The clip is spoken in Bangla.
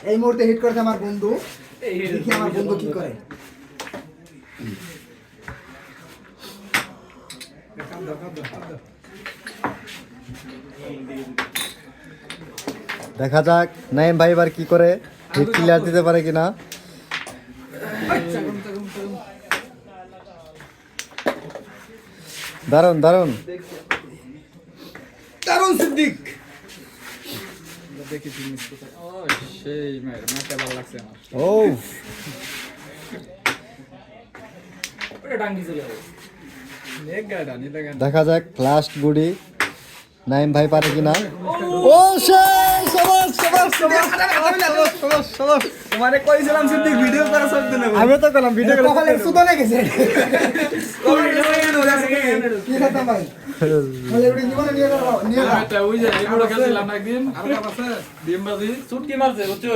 এই মুহূর্তে হিট করেছে আমার বন্ধু, দেখি আমার বন্ধু কি করে। দেখা যাক নাইম ভাই এবার কি করে, হিট ক্লিয়ার দিতে পারে কিনা। দারুন দারুন দারুণ সিদ্দিক। ও দেখা যাক লাস্ট গুডি নাইম ভাই পারে কিনা। ও সেই সবাস সবাস সবাস সবাস। তোমারে কইছিলাম সিদ্দিক ভিডিও করা সব দিনে আমি তো করলাম ভিডিও করে। কপালের সুতো লেগেছে। কি কথা ভাই? বলে উড়ে জীবনে নিয়ে যাও, নিয়ে যাও। ওই যে এগুলো খেলছিলাম একদিন, আর কাছে ডিম বাজি চুটকি মারছে বুঝছো।